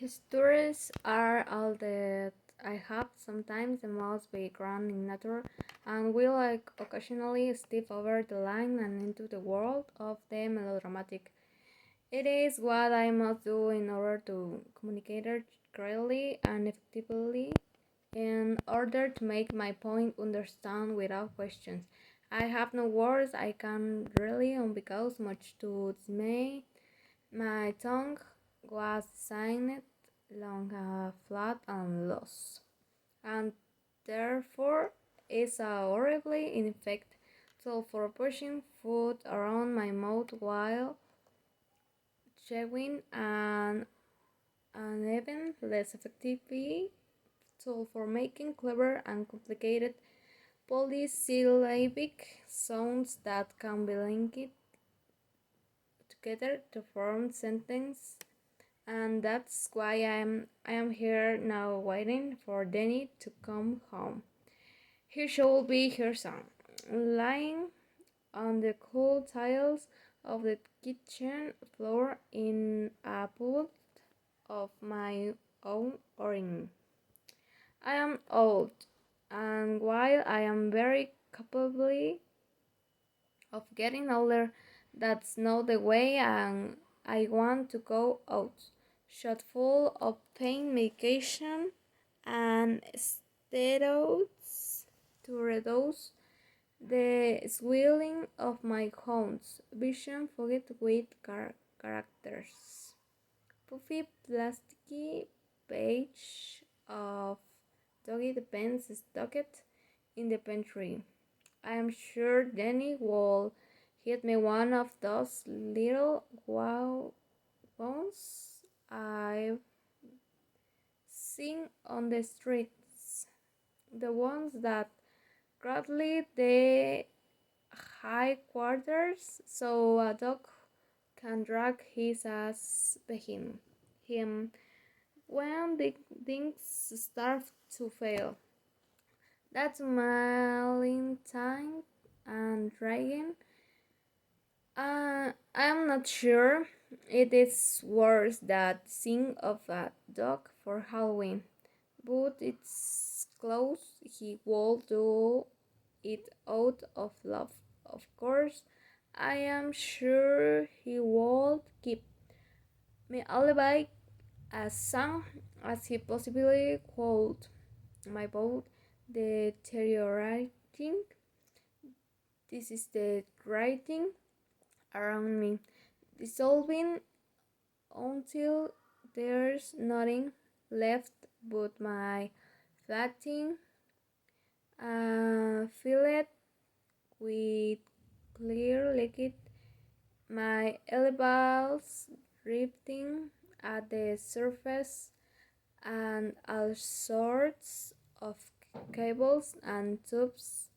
Histories are all that I have, sometimes the most background in nature, and will occasionally step over the line and into the world of the melodramatic. It is what I must do in order to communicate clearly and effectively, in order to make my point understood without questions. I have no words I can rely on because, much to dismay, my tongue was designed long, flat, and loose, and therefore is a horribly ineffective tool for pushing food around my mouth while chewing, and an even less effectively tool for making clever and complicated polysyllabic sounds that can be linked together to form sentences. And that's why I am here now waiting for Danny to come home. He should be here soon, lying on the cool tiles of the kitchen floor in a pool of my own origin. I am old, and while I am very capable of getting older, that's not the way, and I want to go out, shot full of pain medication and steroids to reduce the swelling of my horns. Vision forget with characters. Puffy plasticky page of doggy depends stocked in the pantry. I am sure Danny will hit me one of those little wow bones I've seen on the streets. The ones that gradually the high quarters so a dog can drag his ass behind him when the things start to fail. That's Valentine and Dragon. I'm not sure. It is worse than seeing of a dog for Halloween, but it's close. He will do it out of love. Of course, I am sure he will keep me alibi as soon as he possibly could. My boat deteriorating. This is the writing around me, dissolving until there's nothing left but my flatting fillet with clear liquid, my elbows drifting at the surface, and all sorts of cables and tubes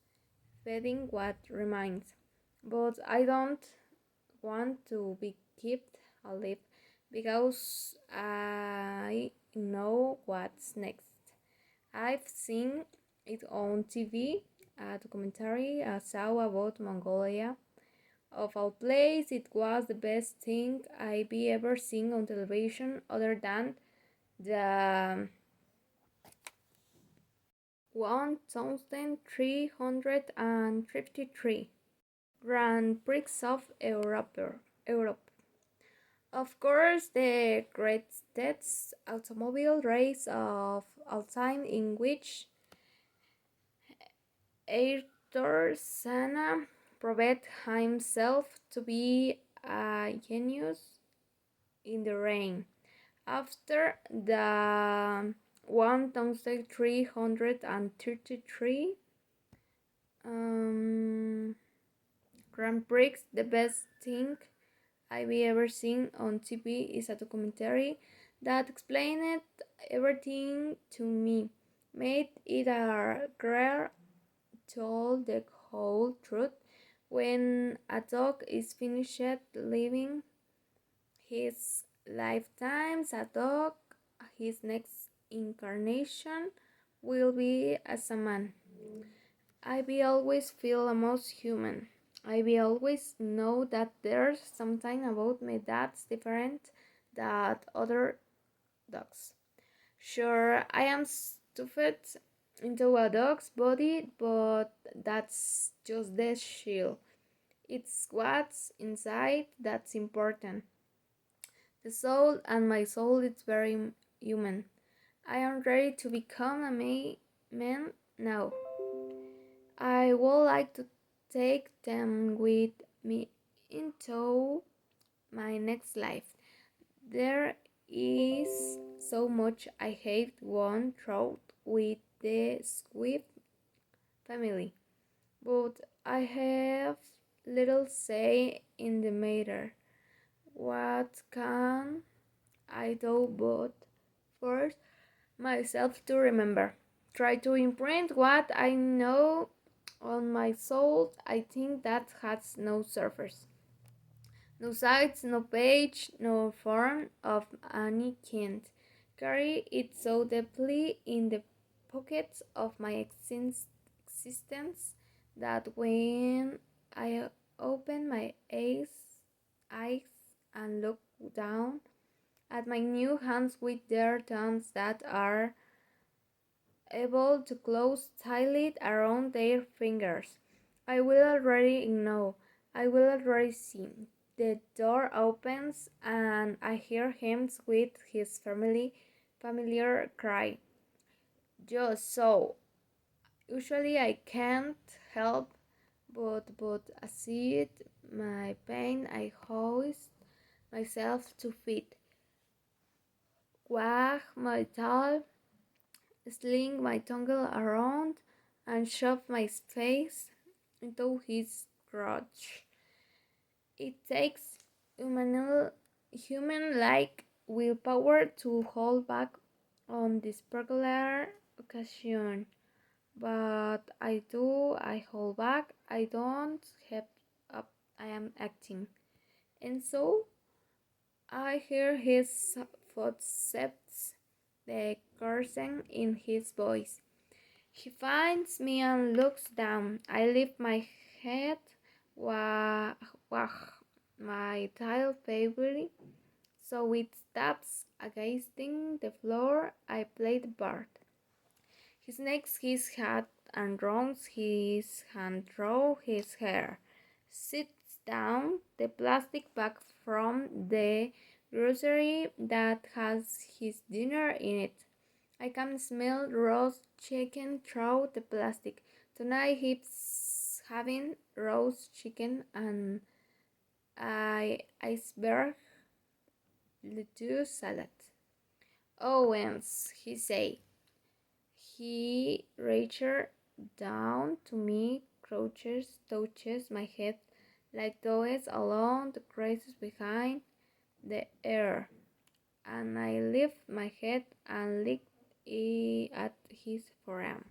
feeding what remains. But I don't want to be kept alive because I know what's next. I've seen it on TV, a documentary I saw about Mongolia. Of all places, it was the best thing I be ever seen on television, other than the 1353 Grand Prix of Europe. Of course, the greatest automobile race of all time, in which Ayrton Senna proved himself to be a genius in the rain. After the 1333 Grand Prix, the best thing I've ever seen on TV is a documentary that explained everything to me, made it a rare, told the whole truth. When a dog is finished living his lifetime, a dog, his next incarnation will be as a man. I be always feel almost human. I be always know that there's something about me that's different that other dogs. Sure, I am stuffed into a dog's body, but that's just the shell. It's what's inside that's important. The soul and my soul is very human. I am ready to become a man now. I would like to take them with me into my next life. There is so much I hate one through with the Swift family, but I have little say in the matter. What can I do but force myself to remember? Try to imprint what I know on my soul. I think that has no surface. No sides, no page, no form of any kind. Carry it so deeply in the pockets of my existence that when I open my eyes and look down at my new hands with their thumbs that are able to close tightly around their fingers, I will already know. I will already see. The door opens and I hear him with his familiar cry. Just so. Usually I can't help but as it my pain I hoist myself to feet. Wag my tail, sling my tongue around, and shove my face into his crotch. It takes human-like willpower to hold back on this particular occasion, but I do. I hold back. I don't have up. I am acting, and so I hear his footsteps, the cursing in his voice. He finds me and looks down. I lift my head, wah, wah, my tail feebly, so it taps against the floor. I play the part. He snakes his hat and runs his hand through his hair, sits down the plastic bag from the grocery that has his dinner in it. I can smell roast chicken through the plastic. Tonight he's having roast chicken and iceberg lettuce salad. Owens, he say. He reaches down to me, crouches, touches my head like those along the creases behind the ear, and I lift my head and look at his forearm.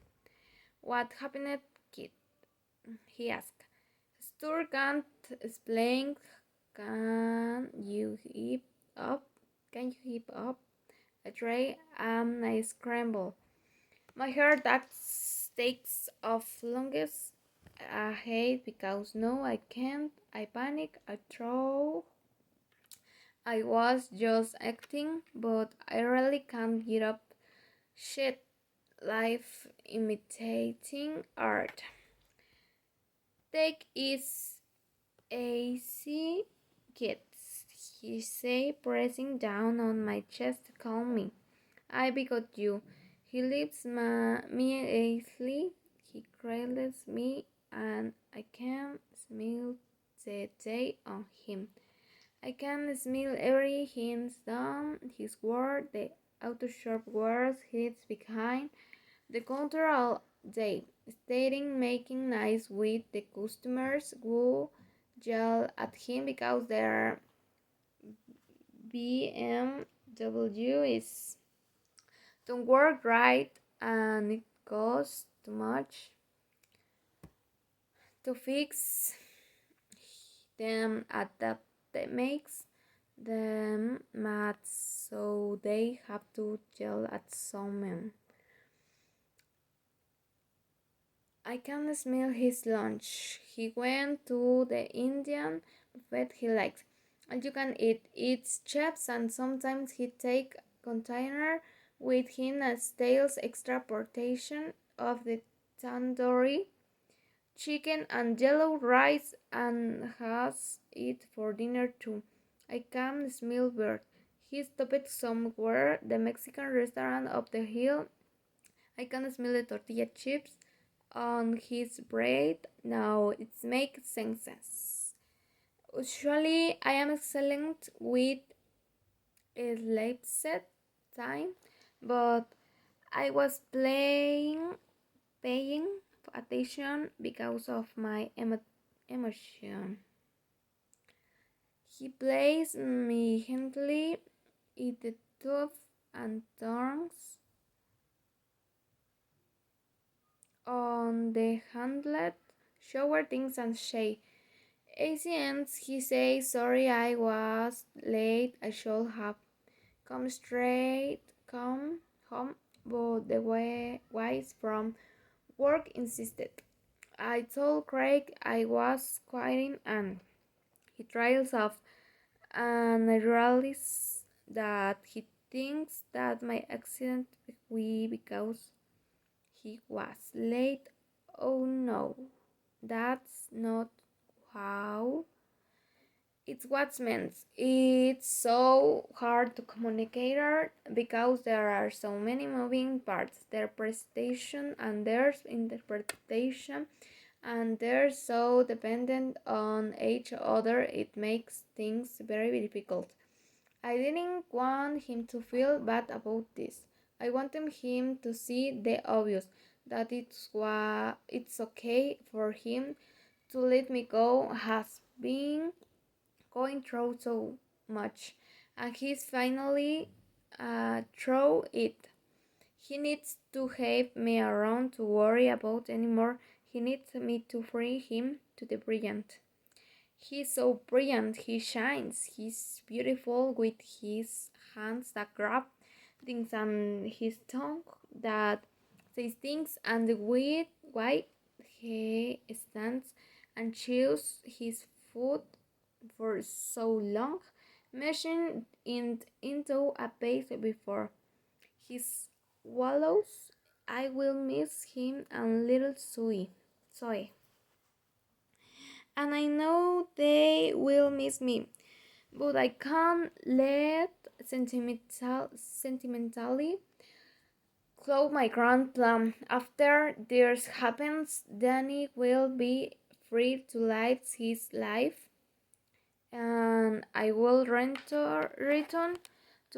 What happened, kid? He asked. Stur can't explain. Can you heap up? Can you heap up a tray and I scramble? My heart takes off longest ahead because no, I can't. I panic. I throw. I was just acting, but I really can't get up. Shit, life imitating art. Take is easy, kids, he say, pressing down on my chest to calm me. I begot you. He lifts me easily. He cradles me, and I can smell the day on him. I can smell every hint done. His word, the auto sharp words hits behind the counter all day, staring, making nice with the customers who yell at him because their BMW is don't work right and it costs too much to fix them at that makes them mad, so they have to yell at someone. I can smell his lunch. He went to the Indian buffet he likes. And you can eat. It's chips and sometimes he take container with him as Tales extra portion of the tandoori chicken and yellow rice and has it for dinner too. I can smell bird. He stopped somewhere, the Mexican restaurant up the hill. I can smell the tortilla chips on his bread. Now it makes sense. Usually I am excellent with elapsed time, but I was paying attention because of my emotion. He plays me gently in the tub and turns on the handlet, shower things and say, ACMs, he says, sorry I was late, I should have come home, but the wife from work insisted. I told Craig I was quitting and he trails off, and I realize that he thinks that my accident was because he was late. Oh no, that's not how it's what's meant. It's so hard to communicate because there are so many moving parts. Their presentation and their interpretation, and they're so dependent on each other. It makes things very difficult. I didn't want him to feel bad about this. I wanted him to see the obvious, that it's okay for him to let me go, has been going through so much, and he's finally through it. He needs to have me around to worry about anymore. He needs me to free him to the brilliant. He's so brilliant, he shines. He's beautiful with his hands that grab things and his tongue that says things and the way he stands and chews his food for so long, meshing it into a paste before he swallows. I will miss him and little Soy. And I know they will miss me, but I can't let sentimentally close my grand plan. After this happens, Danny will be free to live his life, and I will return to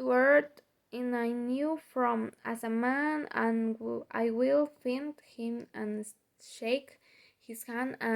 Earth in a new form as a man, and I will find him and shake his hand